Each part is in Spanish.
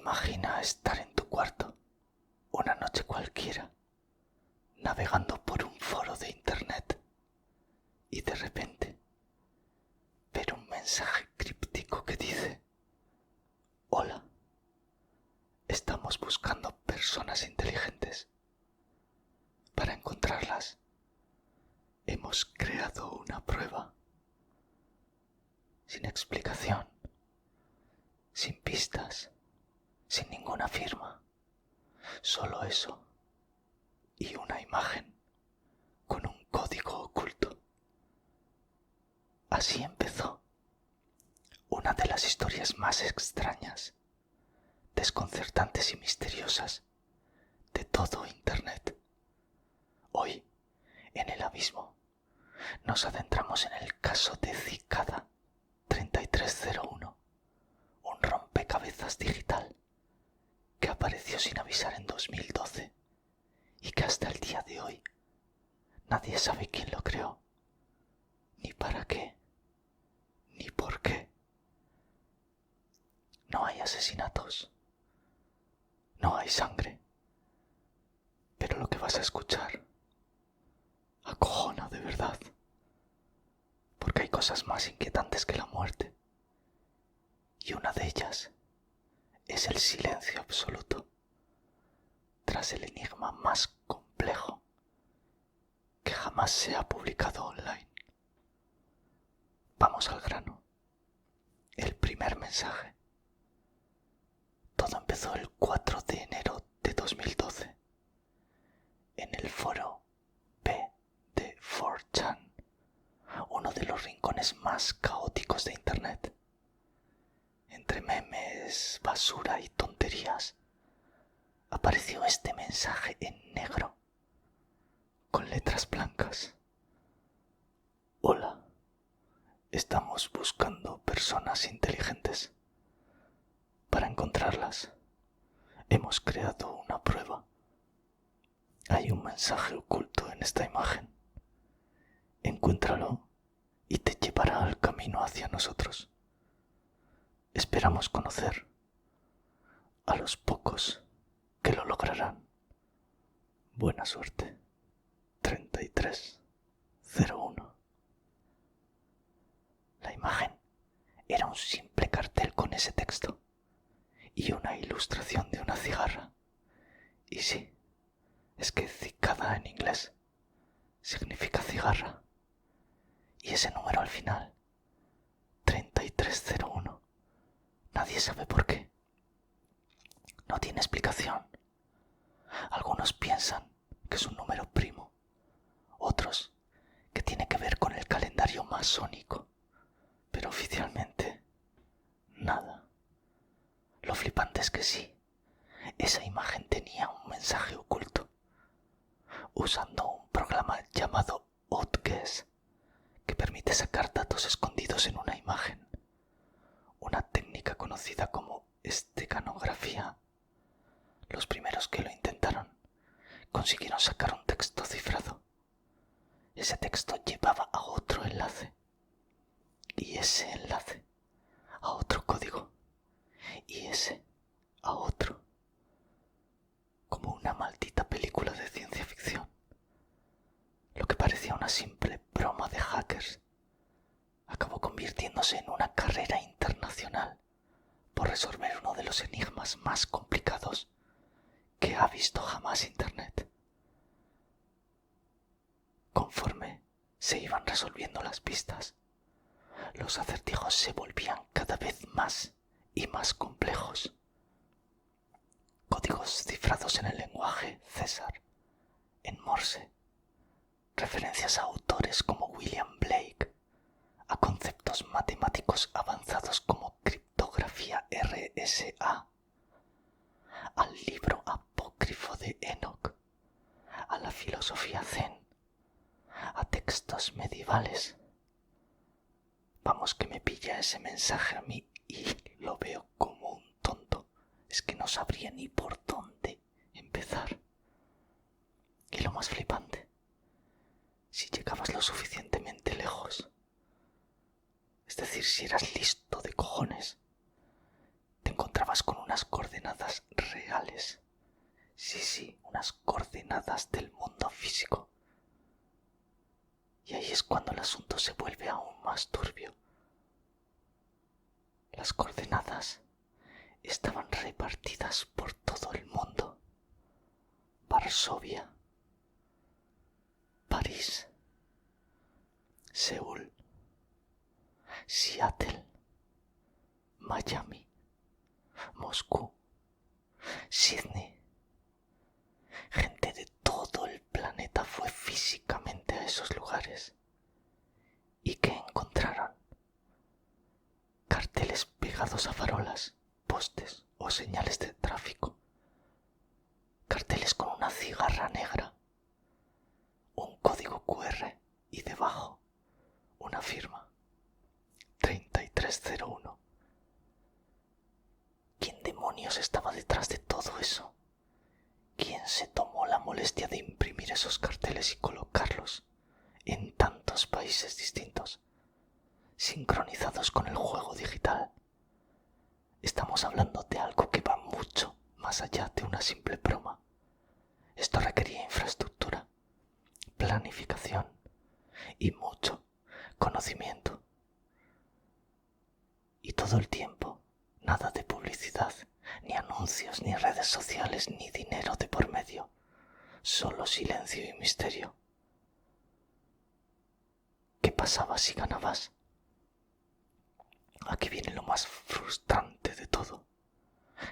Imagina estar en tu cuarto, una noche cualquiera, navegando por un foro de internet y de repente ver un mensaje críptico que dice: Hola, estamos buscando personas inteligentes. Para encontrarlas, hemos creado una prueba. Sin explicación, sin pistas, sin ninguna firma. Solo eso y una imagen con un código oculto. Así empezó una de las historias más extrañas, desconcertantes y misteriosas de todo Internet. Hoy, en el abismo, nos adentramos en el caso de Cicada 3301, un rompecabezas digital que apareció sin avisar en 2012 y que hasta el día de hoy nadie sabe quién lo creó, ni para qué, ni por qué. No hay asesinatos, no hay sangre, pero lo que vas a escuchar acojona de verdad, porque hay cosas más inquietantes que la muerte, y una de ellas es el silencio absoluto tras el enigma más complejo que jamás se ha publicado online. Vamos al grano. El primer mensaje. Todo empezó el 4 de enero de 2012 en el foro P de 4chan, uno de los rincones más caóticos de Internet. Entre memes, basura y tonterías, apareció este mensaje en negro, con letras blancas. Hola, estamos buscando personas inteligentes. Para encontrarlas, hemos creado una prueba. Hay un mensaje oculto en esta imagen. Encuéntralo y te llevará al camino hacia nosotros. Esperamos conocer a los pocos que lo lograrán. Buena suerte. 3301. La imagen era un simple cartel con ese texto y una ilustración de una cigarra. Y sí, es que cicada en inglés significa cigarra. Y ese número al final, 3301, nadie sabe por qué. No tiene explicación. Algunos piensan que es un número primo, otros que tiene que ver con el calendario masónico, pero oficialmente nada. Lo flipante es que sí, esa imagen tenía un mensaje oculto. Usando un programa llamado Outguess, que permite sacar datos escondidos en una imagen, una técnica conocida como esteganografía. Los primeros que lo intentaron consiguieron sacar un texto cifrado. Ese texto llevaba a otro enlace, y ese enlace a otro código, y ese a otro, como una maldita película de ciencia ficción. Lo que parecía una simple broma de hackers acabó convirtiéndose en una carrera internacional por resolver uno de los enigmas más complicados que ha visto jamás Internet. Conforme se iban resolviendo las pistas, los acertijos se volvían cada vez más y más complejos. Códigos cifrados en el lenguaje César, en Morse, referencias a autores como William Blake, a conceptos matemáticos avanzados como criptografía RSA, al libro apócrifo de Enoch, a la filosofía zen, a textos medievales. Vamos, que me pilla ese mensaje a mí y lo veo como un tonto. Es que no sabría ni por dónde empezar. Y lo más flipante, si llegabas lo suficientemente lejos, es decir, si eras listo de cojones, te encontrabas contabas con unas coordenadas reales. Sí, unas coordenadas del mundo físico. Y ahí es cuando el asunto se vuelve aún más turbio. Las coordenadas estaban repartidas por todo el mundo. Varsovia, París, Seúl, Seattle, Miami, Moscú, Sydney. Gente de todo el planeta fue físicamente a esos lugares. ¿Y qué encontraron? Carteles pegados a farolas, postes o señales de tráfico. Carteles con una cigarra negra, un código QR y debajo una firma. 3301. ¿Quién demonios estaba detrás de todo eso? ¿Quién se tomó la molestia de imprimir esos carteles y colocarlos en tantos países distintos, sincronizados con el juego digital? Estamos hablando de algo que va mucho más allá de una simple broma. Esto requería infraestructura, planificación y mucho conocimiento. Y todo el tiempo, nada de publicidad, ni anuncios, ni redes sociales, ni dinero de por medio. Solo silencio y misterio. ¿Qué pasaba si ganabas? Aquí viene lo más frustrante de todo.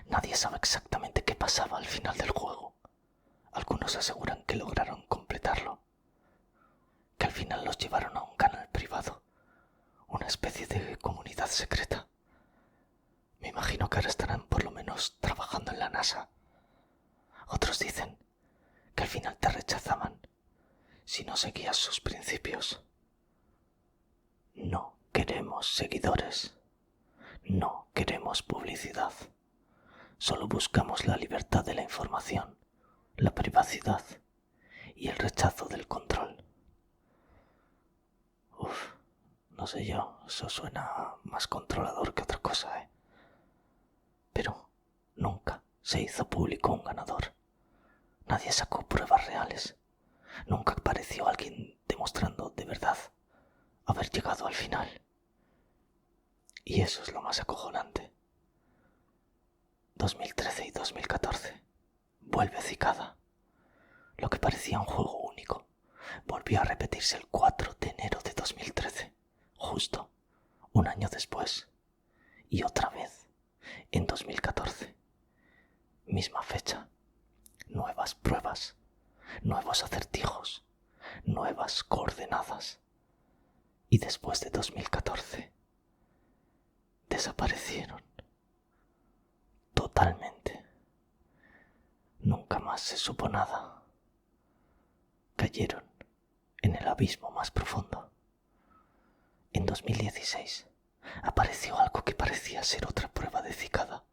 Nadie sabe exactamente qué pasaba al final del juego. Algunos aseguran que lograron completarlo, que al final los llevaron a un canal privado, una especie de comunidad secreta. Me imagino que ahora estarán por lo menos trabajando en la NASA. Otros dicen que al final te rechazaban si no seguías sus principios. No queremos seguidores. No queremos publicidad. Solo buscamos la libertad de la información, la privacidad y el rechazo del control. No sé yo, eso suena más controlador que otra cosa, ¿eh? Pero nunca se hizo público un ganador. Nadie sacó pruebas reales. Nunca apareció alguien demostrando de verdad haber llegado al final. Y eso es lo más acojonante. 2013 y 2014. Vuelve Cicada. Lo que parecía un juego único volvió a repetirse el 4 de enero de 2013, justo un año después. Y otra vez, en 2014. Misma fecha. Nuevas pruebas. Nuevos acertijos. Nuevas coordenadas. Y después de 2014, desaparecieron. Totalmente. Nunca más se supo nada. Cayeron en el abismo más profundo. En 2016 apareció algo que parecía ser otra prueba de Cicada,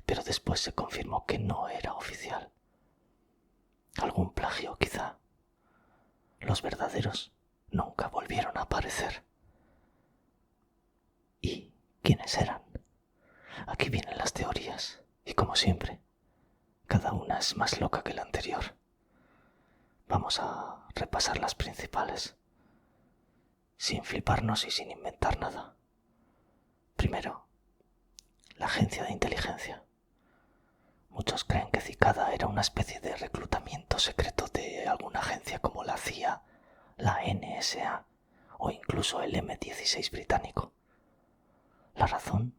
pero después se confirmó que no era oficial. Algún plagio, quizá. Los verdaderos nunca volvieron a aparecer. ¿Y quiénes eran? Aquí vienen las teorías, y como siempre, cada una es más loca que la anterior. Vamos a repasar las principales, sin fliparnos y sin inventar nada. Primero, la agencia de inteligencia. Muchos creen que Cicada era una especie de reclutamiento secreto de alguna agencia como la CIA, la NSA o incluso el M16 británico. La razón: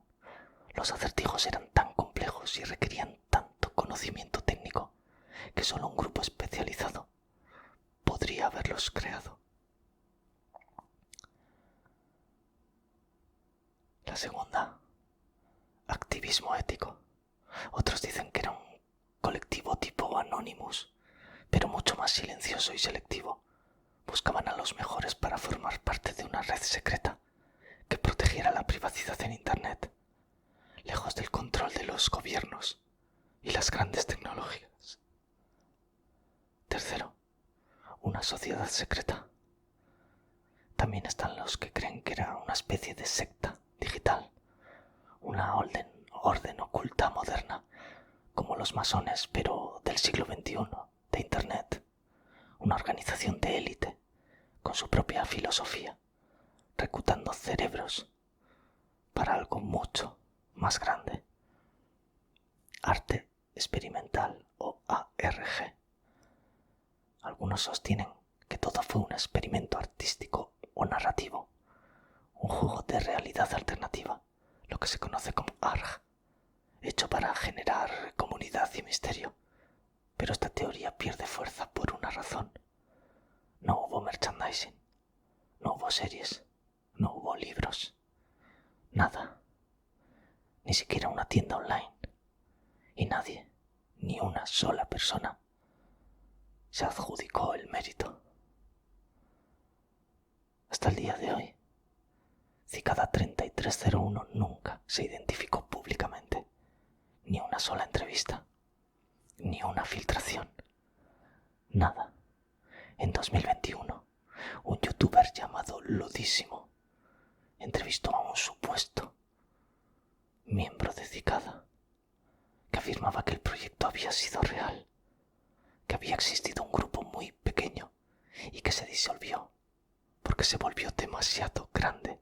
los acertijos eran tan complejos y requerían tanto conocimiento técnico que solo un grupo especializado podría haberlos creado. La segunda, activismo ético. Otros dicen que era un colectivo tipo Anonymous, pero mucho más silencioso y selectivo. Buscaban a los mejores para formar parte de una red secreta que protegiera la privacidad en Internet, lejos del control de los gobiernos y las grandes tecnológicas. Tercero, una sociedad secreta. También están los que creen que era una especie de secta digital, una orden orden oculta moderna, como los masones, pero del siglo XXI, de Internet. Una organización de élite, con su propia filosofía, reclutando cerebros para algo mucho más grande. Arte experimental o ARG. Algunos sostienen que todo fue un experimento artístico o narrativo, un juego de realidad alternativa, lo que se conoce como ARG, hecho para generar comunidad y misterio. Pero esta teoría pierde fuerza por una razón. No hubo merchandising, no hubo series, no hubo libros, nada, ni siquiera una tienda online. Y nadie, ni una sola persona, se adjudicó el mérito. Hasta el día de hoy, Cicada 3301 nunca se identificó públicamente, ni una sola entrevista, ni una filtración, nada. En 2021, un youtuber llamado Ludísimo entrevistó a un supuesto miembro de Cicada que afirmaba que el proyecto había sido real, que había existido un grupo muy pequeño y que se disolvió porque se volvió demasiado grande,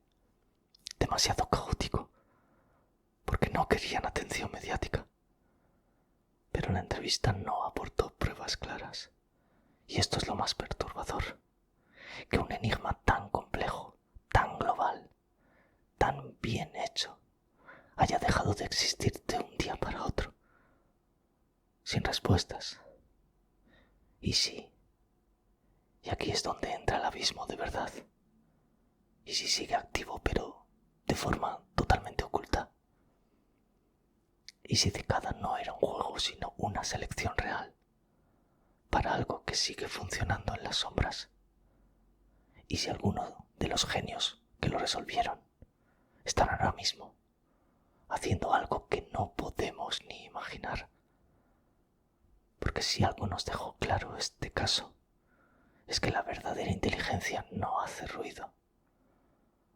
demasiado caótico, porque no querían atención mediática. Pero la entrevista no aportó pruebas claras. Y esto es lo más perturbador, que un enigma tan complejo, tan global, tan bien hecho, haya dejado de existir de un día para otro, sin respuestas. Y sí, y aquí es donde entra el abismo de verdad. Y si sigue activo, pero de forma totalmente oculta. Y si Cicada no era un juego, sino una selección real, para algo que sigue funcionando en las sombras. Y si alguno de los genios que lo resolvieron están ahora mismo haciendo algo que no podemos ni imaginar. Porque si algo nos dejó claro este caso, es que la verdadera inteligencia no hace ruido.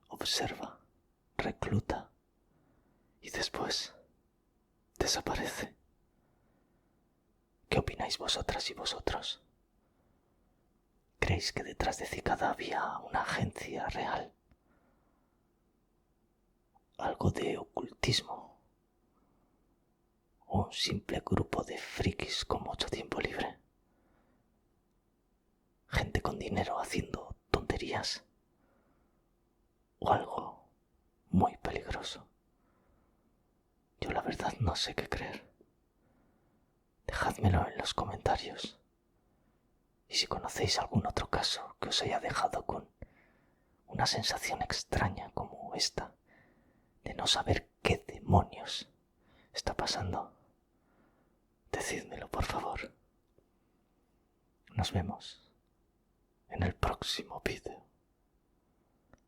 Observa, recluta y después desaparece. ¿Qué opináis vosotras y vosotros? ¿Creéis que detrás de Cicada había una agencia real? ¿Algo de ocultismo? ¿O un simple grupo de frikis con mucho tiempo libre? ¿Gente con dinero haciendo tonterías? ¿O algo muy peligroso? Yo la verdad no sé qué creer. Dejádmelo en los comentarios. Y si conocéis algún otro caso que os haya dejado con una sensación extraña como esta, de no saber qué demonios está pasando, decídmelo por favor. Nos vemos en el próximo vídeo.